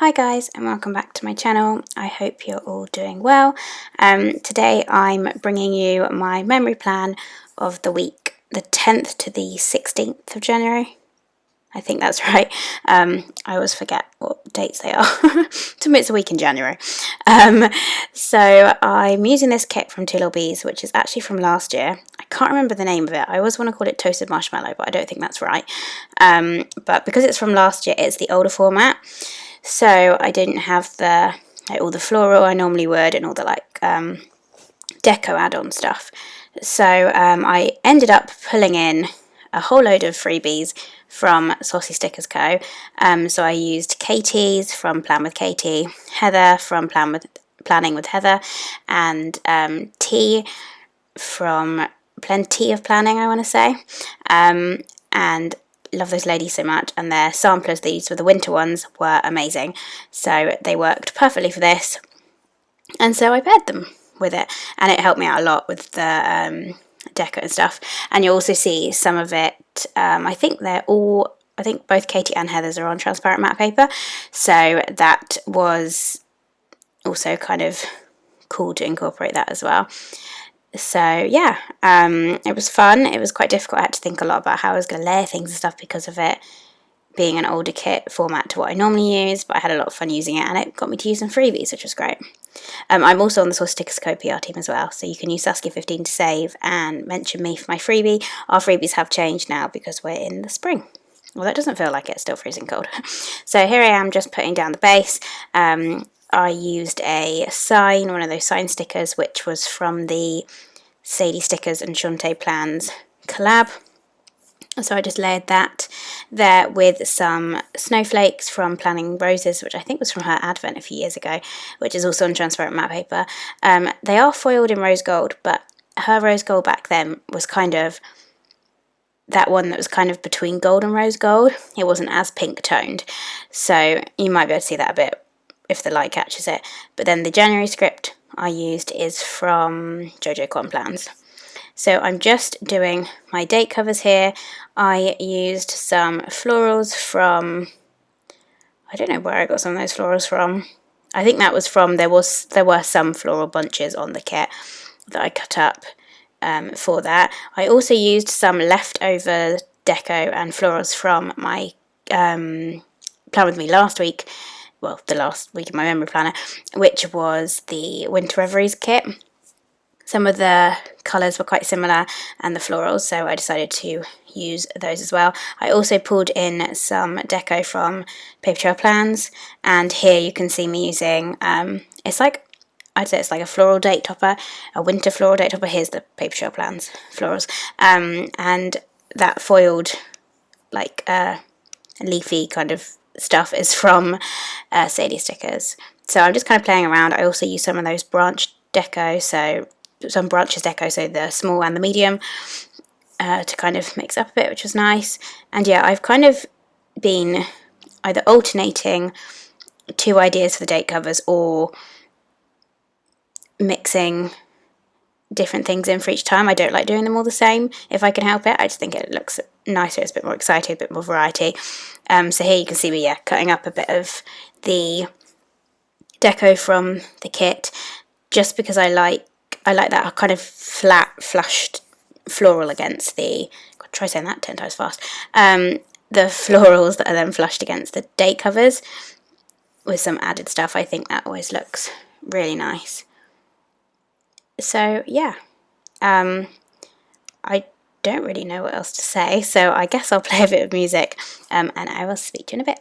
Hi guys and welcome back to my channel. I hope you're all doing well. Today I'm bringing you my memory plan of the week, the 10th to the 16th of January. I think that's right. I always forget what dates they are. It's a week in January. So I'm using this kit from Lil Bees, which is actually from last year. I can't remember the name of it. I always want to call it Toasted Marshmallow, but I don't think that's right. But because it's from last year, it's the older format. So I didn't have all the floral I normally would and all the deco add-on stuff. So I ended up pulling in a whole load of freebies from Saucy Stickers Co. So I used Katie's from Plan with Katie, Heather from Planning with Heather, and T from Plenty of Planning, I want to say. And love those ladies so much, and their samplers, these were the winter ones, were amazing. So they worked perfectly for this, and so I paired them with it, and it helped me out a lot with the deco and stuff. And you'll also see some of it, I think both Katie and Heather's are on transparent matte paper, so that was also kind of cool to incorporate that as well. So yeah, it was fun. It was quite difficult. I had to think a lot about how I was going to layer things and stuff because of it being an older kit format to what I normally use, but I had a lot of fun using it, and it got me to use some freebies, which was great. I'm also on the Saucy Stickers Co PR team as well, so you can use Saskia15 to save and mention me for my freebie. Our freebies have changed now because we're in the spring. Well, that doesn't feel like it, it's still freezing cold. So here I am just putting down the base. I used a sign, one of those sign stickers, which was from the Sadie Stickers and Shantae Plans collab. So I just layered that there with some snowflakes from Planning Roses, which I think was from her advent a few years ago, which is also on transparent matte paper. They are foiled in rose gold, but her rose gold back then was kind of that one that was kind of between gold and rose gold. It wasn't as pink toned, so you might be able to see that a bit if the light catches it. But then the January script I used is from Jojo Con Plans. So I'm just doing my date covers here. I used some florals from, I don't know where I got some of those florals from. I think that was from, there were some floral bunches on the kit that I cut up for that. I also used some leftover deco and florals from my Plan With Me last week, well, the last week of my memory planner, which was the Winter Reveries kit. Some of the colours were quite similar and the florals, so I decided to use those as well. I also pulled in some deco from Paper Trail Plans, and here you can see me using, I'd say it's like a floral date topper, a winter floral date topper. Here's the Paper Trail Plans florals, and that foiled, leafy kind of stuff is from Sadie Stickers. So I'm just kind of playing around. I also use some of those branch deco, so some branches deco, so the small and the medium, to kind of mix up a bit, which was nice. And yeah, I've kind of been either alternating two ideas for the date covers or mixing different things in for each time. I don't like doing them all the same if I can help it. I just think it looks nicer, it's a bit more exciting, a bit more variety. So here you can see me cutting up a bit of the deco from the kit, just because I like that kind of flat, flushed floral against the, God, try saying that 10 times fast, the florals that are then flushed against the date covers with some added stuff. I think that always looks really nice. So yeah, I don't really know what else to say, so I guess I'll play a bit of music, and I will speak to you in a bit.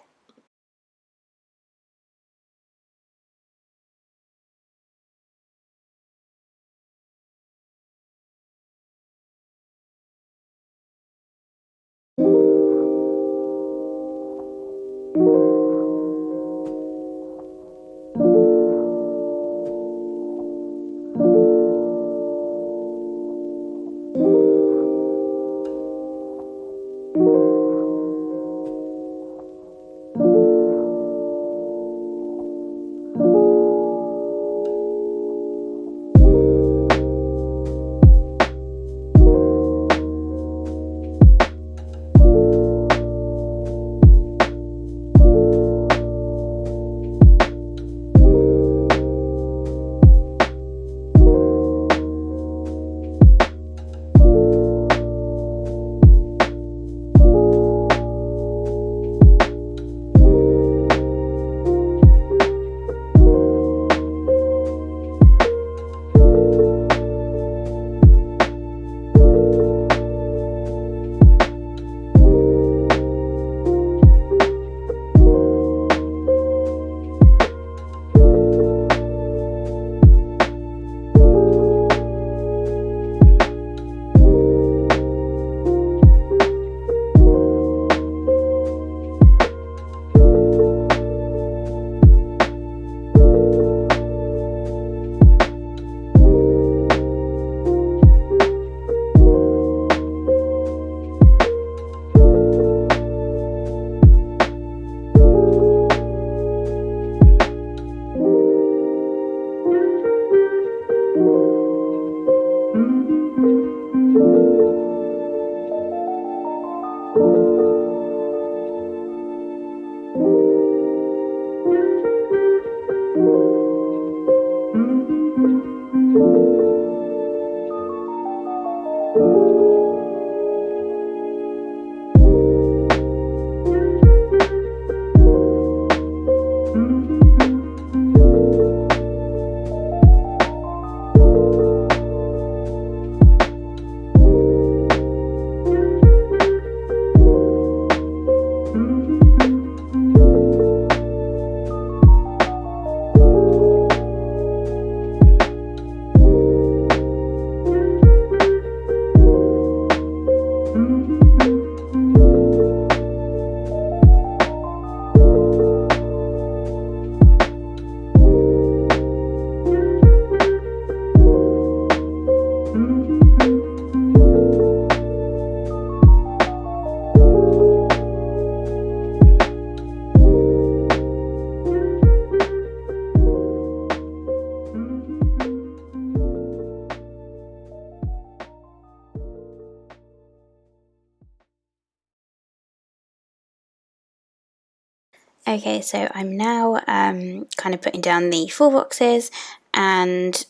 Okay, so I'm now kind of putting down the full boxes, and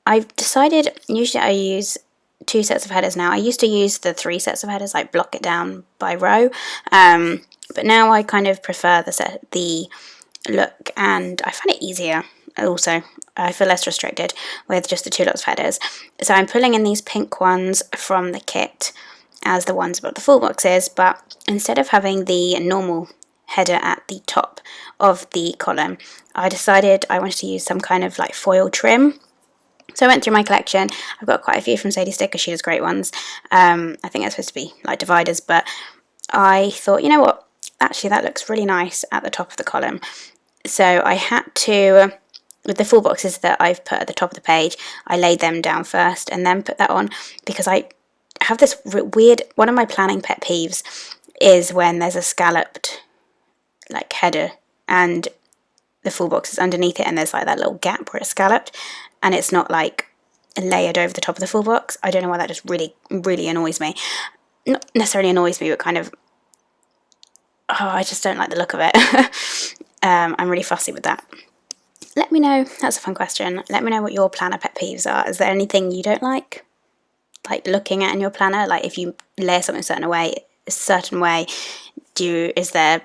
I've decided usually I use 2 sets of headers now. I used to use the 3 sets of headers, like block it down by row, but now I kind of prefer the look, and I find it easier. Also, I feel less restricted with just the 2 lots of headers. So I'm pulling in these pink ones from the kit as the ones above the full boxes, but instead of having the normal header at the top of the column, I decided I wanted to use some kind of like foil trim. So I went through my collection. I've got quite a few from Sadie Sticker. She does great ones. I think they're supposed to be like dividers, but I thought, you know what, actually that looks really nice at the top of the column. So I had to, with the full boxes that I've put at the top of the page, I laid them down first and then put that on, because I have this weird, one of my planning pet peeves is when there's a scalloped like header and the full box is underneath it and there's like that little gap where it's scalloped and it's not like layered over the top of the full box. I don't know why that just really, really annoys me. Not necessarily annoys me, but kind of, I just don't like the look of it. I'm really fussy with that. Let me know, that's a fun question. Let me know what your planner pet peeves are. Is there anything you don't like looking at in your planner? Like if you layer something a certain way, is there,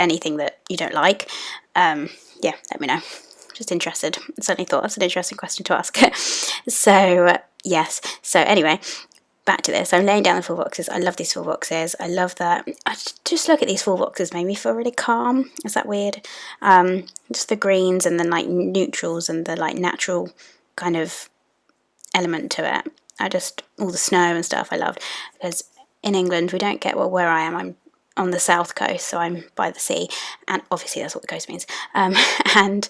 anything that you don't like? Yeah, let me know. Just interested. I certainly thought that's an interesting question to ask. So yes. So anyway, back to this. I'm laying down the full boxes. I love these full boxes. I love that. I just look at these full boxes made me feel really calm. Is that weird? Just the greens and then like neutrals and the like natural kind of element to it. All the snow and stuff I loved, because in England we don't get, well, where I am, I'm on the south coast, so I'm by the sea, and obviously that's what the coast means, and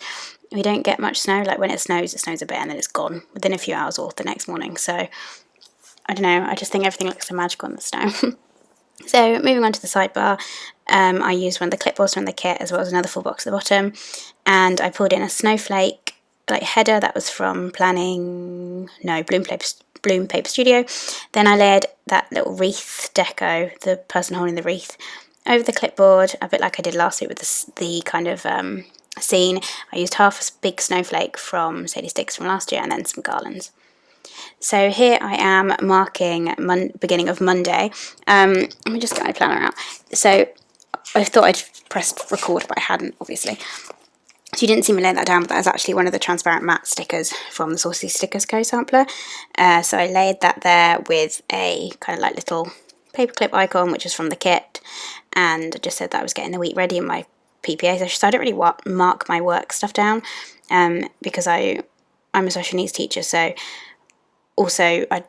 we don't get much snow. Like when it snows a bit and then it's gone within a few hours or the next morning. So I don't know, I just think everything looks so magical in the snow. So moving on to the sidebar, I used one of the clipboards from the kit as well as another full box at the bottom, and I pulled in a snowflake like header that was from Bloom Paper Studio. Then I layered that little wreath deco, the person holding the wreath, over the clipboard, a bit like I did last week with the kind of scene. I used half a big snowflake from Sadie Sticks from last year and then some garlands. So here I am marking beginning of Monday. Let me just get my planner out. So I thought I'd pressed record, but I hadn't, obviously. So you didn't see me lay that down, but that is actually one of the transparent matte stickers from the Saucy Stickers co-sampler. So I laid that there with a kind of like little paperclip icon, which is from the kit, and I just said that I was getting the week ready in my PPA session. So I don't really mark my work stuff down, because I'm a special needs teacher, so also I'm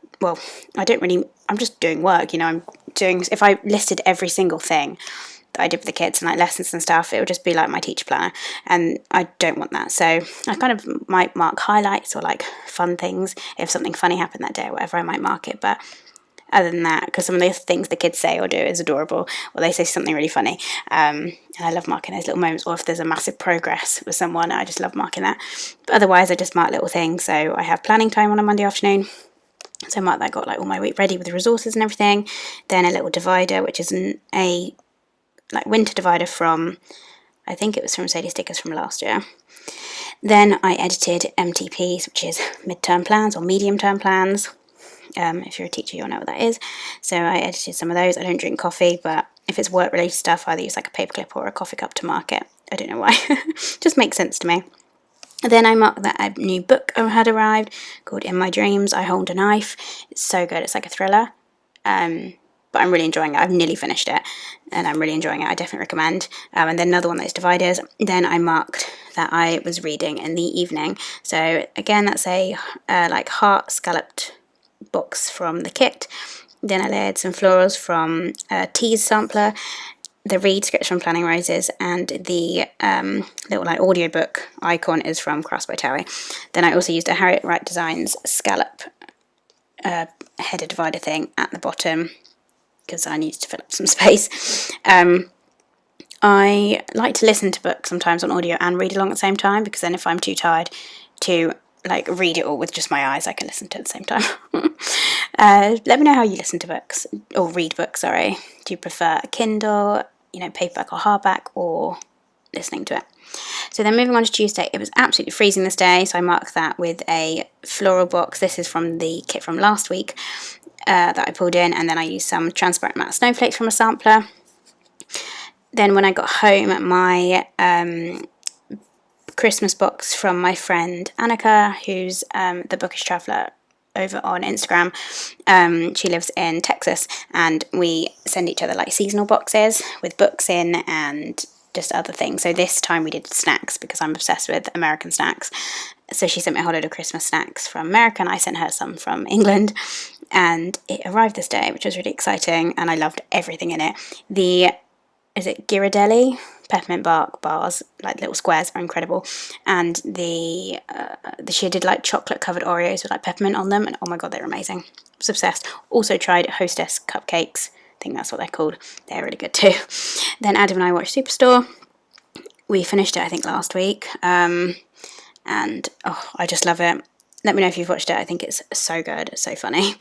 just doing work, if I listed every single thing that I did with the kids and like lessons and stuff, it would just be like my teacher planner, and I don't want that. So I kind of might mark highlights or like fun things. If something funny happened that day or whatever, I might mark it. But other than that, because some of the things the kids say or do is adorable, or they say something really funny, and I love marking those little moments. Or if there's a massive progress with someone, I just love marking that. But otherwise I just mark little things. So I have planning time on a Monday afternoon, so I mark that, got like all my week ready with the resources and everything. Then a little divider, which is a like winter divider from, I think it was from Sadie Stickers from last year. Then I edited MTPs, which is mid-term plans or medium-term plans. If you're a teacher, you'll know what that is. So I edited some of those. I don't drink coffee, but if it's work-related stuff, I either use like a paperclip or a coffee cup to mark it. I don't know why. Just makes sense to me. Then I marked that a new book had arrived called In My Dreams, I Hold a Knife. It's so good. It's like a thriller. But I'm really enjoying it. I've nearly finished it, and I'm really enjoying it. I definitely recommend. And then another one of those dividers. Then I marked that I was reading in the evening. So again, that's a like heart scalloped box from the kit. Then I layered some florals from Tease sampler, the reed scripts from Planning Roses, and the little like audiobook icon is from Cross by Towie. Then I also used a Harriet Wright Designs scallop header divider thing at the bottom, because I needed to fill up some space. I like to listen to books sometimes on audio and read along at the same time, because then if I'm too tired to like read it all with just my eyes, I can listen to it at the same time. Let me know how you listen to books, or read books, sorry. Do you prefer a Kindle, paperback or hardback, or listening to it. So then moving on to Tuesday, it was absolutely freezing this day, so I marked that with a floral box. This is from the kit from last week that I pulled in, and then I used some transparent matte snowflakes from a sampler. Then when I got home, my Christmas box from my friend Annika, who's the Bookish Traveller over on Instagram. She lives in Texas, and we send each other like seasonal boxes with books in and just other things. So this time we did snacks, because I'm obsessed with American snacks. So she sent me a whole load of Christmas snacks from America, and I sent her some from England, and it arrived this day, which was really exciting, and I loved everything in it. Is it Ghirardelli peppermint bark bars, like little squares, are incredible, and she did like chocolate covered Oreos with like peppermint on them, and oh my god, they're amazing. I was obsessed. Also tried Hostess cupcakes, I think that's what they're called. They're really good too. Then Adam and I watched Superstore. We finished it I think last week, and I just love it. Let me know if you've watched it. I think it's so good, it's so funny.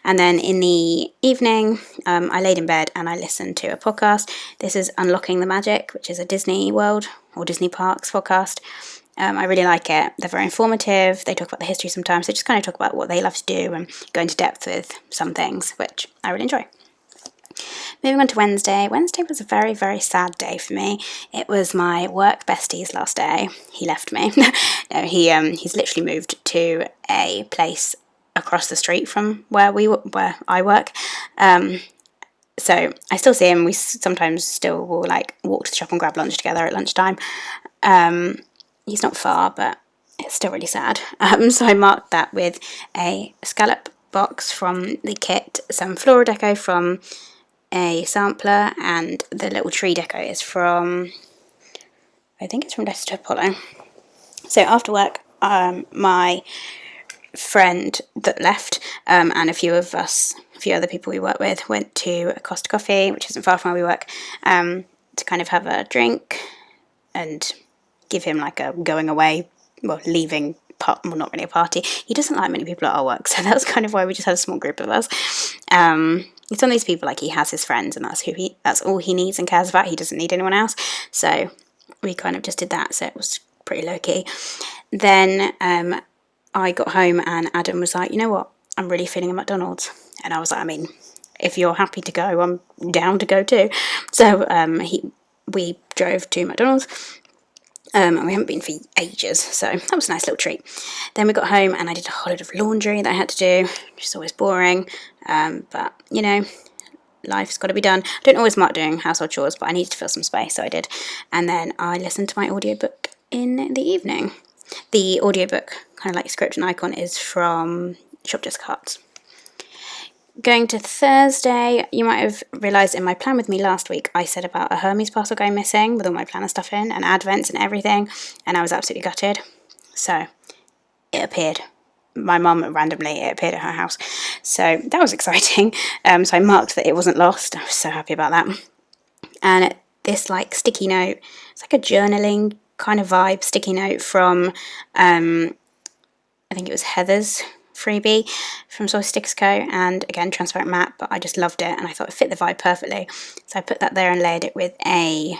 And then in the evening, I laid in bed and I listened to a podcast. This is Unlocking the Magic, which is a Disney World or Disney Parks podcast. I really like it. They're very informative. They talk about the history sometimes. They just kind of talk about what they love to do and go into depth with some things, which I really enjoy. Moving on to Wednesday. Wednesday was a very, very sad day for me. It was my work bestie's last day. He left me. No, he's literally moved to a place across the street from where I work. So I still see him. We sometimes still will like walk to the shop and grab lunch together at lunchtime. He's not far, but it's still really sad. So I marked that with a scallop box from the kit, some floral deco from a sampler, and the little tree deco is from, I think it's from Desktop Apollo. So after work, my friend that left and a few other people we work with went to Costa Coffee, which isn't far from where we work, to kind of have a drink and give him like a going away, leaving part, well, not really a party. He doesn't like many people at our work, so that's kind of why we just had a small group of us. It's one of these people, like, he has his friends and that's all he needs and cares about. He doesn't need anyone else. So we kind of just did that, so it was pretty low-key. Then I got home and Adam was like, you know what, I'm really feeling a McDonald's. And I was like, I mean, if you're happy to go, I'm down to go too. So we drove to McDonald's. And we haven't been for ages, so that was a nice little treat. Then we got home and I did a whole lot of laundry that I had to do, which is always boring, but you know, life's got to be done. I don't always mark doing household chores, but I needed to fill some space, so I did. And then I listened to my audiobook in the evening. The audiobook, kind of like script and icon, is from Shop Just Cards. Going to Thursday, you might have realised in my plan with me last week, I said about a Hermes parcel going missing with all my planner stuff in and advents and everything, and I was absolutely gutted. So it appeared. My mum randomly, it appeared at her house. So that was exciting. So I marked that it wasn't lost. I was so happy about that. And this like sticky note, it's like a journaling kind of vibe sticky note from, I think it was Heather's freebie from Saucy Stickers Co, and again transparent matte, but I just loved it and I thought it fit the vibe perfectly, so I put that there and layered it with a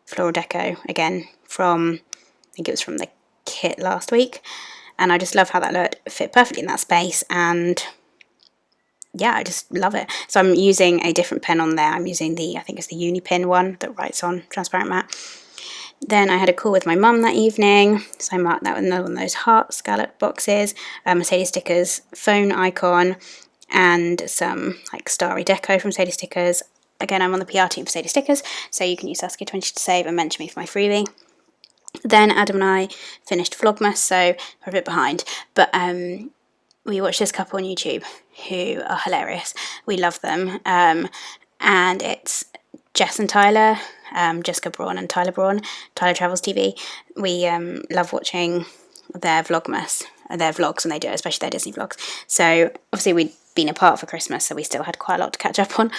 floral deco again from, I think it was from the kit last week, and I just love how that looked. It fit perfectly in that space, and yeah, I just love it. So I'm using a different pen on there. I'm using I think it's the Uni Pen one that writes on transparent matte. Then I had a call with my mum that evening, so I marked that with another one of those heart scallop boxes, Sadie Stickers phone icon, and some like starry deco from Sadie Stickers. Again, I'm on the PR team for Sadie Stickers, so you can use Saskia20 to save and mention me for my freebie. Then Adam and I finished Vlogmas, so we're a bit behind, but we watched this couple on YouTube who are hilarious. We love them, and it's Jess and Tyler, Jessica Braun and Tyler Braun, Tyler Travels TV. We love watching their vlogs when they do it, especially their Disney vlogs. So obviously we'd been apart for Christmas, so we still had quite a lot to catch up on.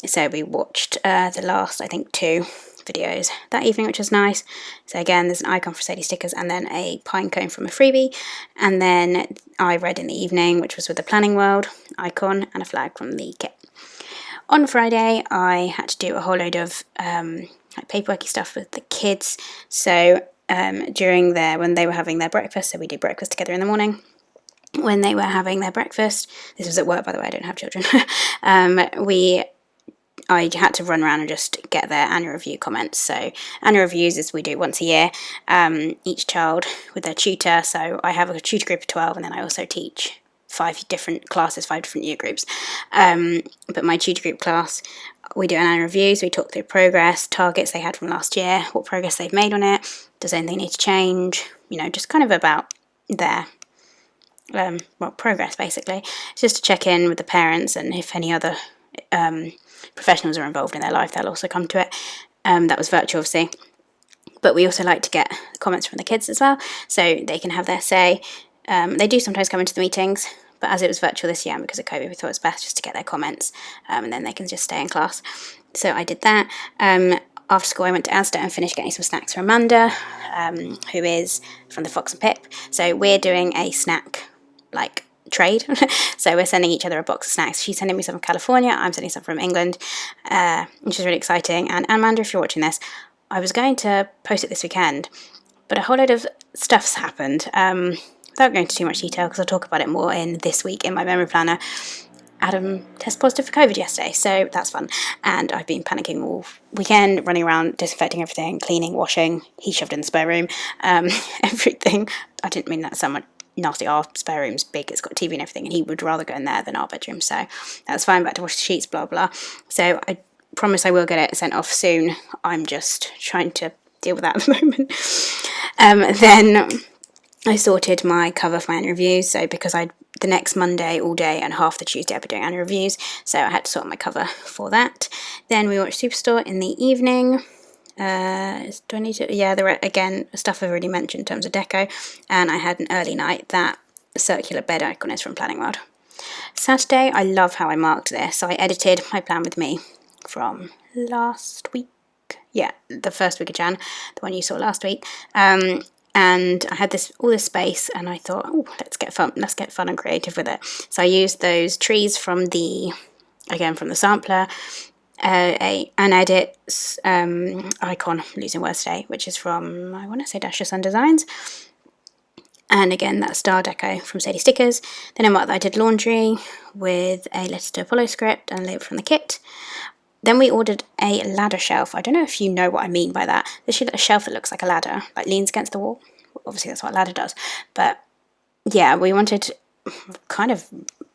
So we watched the last, I think, 2 videos that evening, which was nice. So again, there's an icon for Sadie Stickers and then a pine cone from a freebie. And then I read in the evening, which was with the Planning World icon and a flag from the kit. On Friday, I had to do a whole load of like paperworky stuff with the kids. So when they were having their breakfast, so we did breakfast together in the morning. When they were having their breakfast, this was at work, by the way, I don't have children, I had to run around and just get their annual review comments. So annual reviews is we do once a year, each child with their tutor. So I have a tutor group of 12, and then I also teach 5 different classes, 5 different year groups. But my tutor group class, we do an annual review, so we talk through progress, targets they had from last year, what progress they've made on it, does anything need to change, just kind of about their progress, basically. It's just to check in with the parents, and if any other professionals are involved in their life, they'll also come to it. That was virtual, obviously, but we also like to get comments from the kids as well, so they can have their say. They do sometimes come into the meetings, but as it was virtual this year and because of COVID, we thought it was best just to get their comments, and then they can just stay in class. So I did that. After school, I went to Asda and finished getting some snacks for Amanda, who is from the Fox and Pip. So we're doing a snack trade. So we're sending each other a box of snacks. She's sending me some from California, I'm sending some from England, which is really exciting. And Amanda, if you're watching this, I was going to post it this weekend, but a whole load of stuff's happened. Without going into too much detail, because I'll talk about it more in this week in my memory planner, Adam tested positive for COVID yesterday, so that's fun. And I've been panicking all weekend, running around, disinfecting everything, cleaning, washing. He shoved in the spare room, everything. I didn't mean that so much nasty. Our spare room's big, it's got TV and everything, and he would rather go in there than our bedroom, so that's fine. Back to wash the sheets, blah blah. So I promise I will get it sent off soon. I'm just trying to deal with that at the moment. Then I sorted my cover for my annual reviews, so because the next Monday all day and half the Tuesday I'll be doing annual reviews, so I had to sort my cover for that. Then we watched Superstore in the evening. Do I need to? Yeah, there were, again, stuff I've already mentioned in terms of deco, and I had an early night. That circular bed icon is from Planning World. Saturday, I love how I marked this. So I edited my plan with me from last week. Yeah, the first week of Jan, the one you saw last week. And I had all this space, and I thought, oh, let's get fun and creative with it. So I used those trees from the sampler, an edit icon, losing words today, which is from, I want to say, Dasher Sun Designs. And again, that star deco from Sadie Stickers. Then I marked that I did laundry with a Letter to Apollo script and a label from the kit. Then we ordered a ladder shelf. I don't know if you know what I mean by that. There's a shelf that looks like a ladder, like leans against the wall. Obviously, that's what a ladder does. But yeah, kind of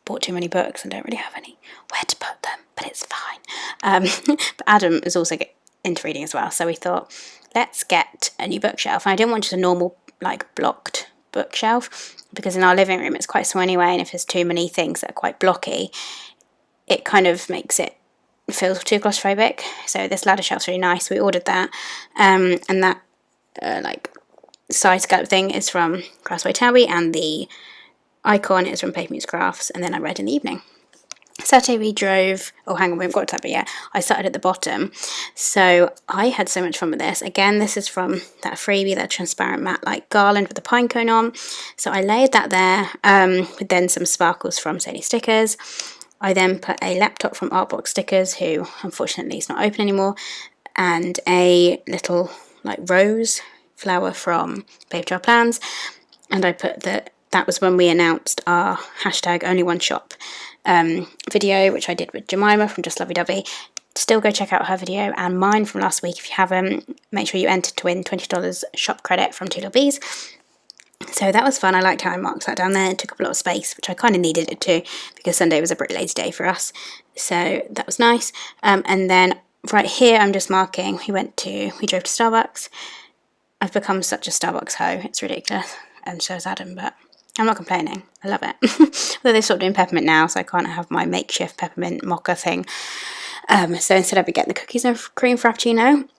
bought too many books and don't really have any where to put them, but it's fine. But Adam is also into reading as well, so we thought, let's get a new bookshelf. And I didn't want just a normal, blocked bookshelf, because in our living room it's quite small anyway, and if there's too many things that are quite blocky, it kind of makes it feel too claustrophobic. So this ladder shelf's really nice. We ordered that, and that side scallop thing is from Crossway Towie, and the icon is from Paper Meets Crafts, and then I read in the evening. Saturday we drove, we haven't got to that, but yeah, I started at the bottom. So I had so much fun with this. Again, this is from that freebie, that transparent matte garland with the pine cone on. So I layered that there, with then some sparkles from Sadie Stickers. I then put a laptop from Artbox Stickers, who unfortunately is not open anymore, and a little rose flower from Paper Trail Plans. And I put that was when we announced our hashtag Only One Shop video, which I did with Jemima from Just Lovey Dovey. Still go check out her video and mine from last week if you haven't. Make sure you enter to win $20 shop credit from Lil Bees. So that was fun. I liked how I marked that down there. It took up a lot of space, which I kind of needed it to, because Sunday was a pretty lazy day for us. So that was nice. And then right here, I'm just marking. We drove to Starbucks. I've become such a Starbucks hoe. It's ridiculous. And so is Adam, but I'm not complaining. I love it. Although they stopped doing peppermint now, so I can't have my makeshift peppermint mocha thing. So instead I'll be getting the cookies and cream frappuccino.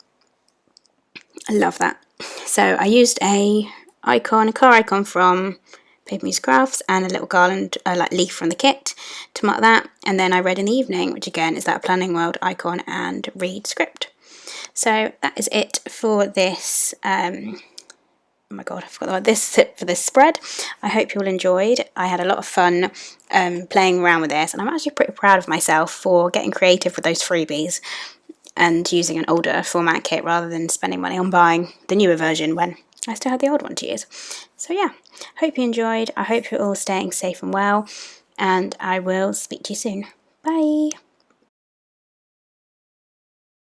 I love that. So I used a car icon from Paper Meets Crafts and a little garland, leaf from the kit to mark that. And then I read in the evening, which again is that Planning World icon and read script. So that is it for this oh my god, I forgot about this for this spread. I hope you all enjoyed. I had a lot of fun playing around with this, and I'm actually pretty proud of myself for getting creative with those freebies and using an older format kit rather than spending money on buying the newer version when I still had the old one to use. So yeah, hope you enjoyed. I hope you're all staying safe and well, and I will speak to you soon. Bye!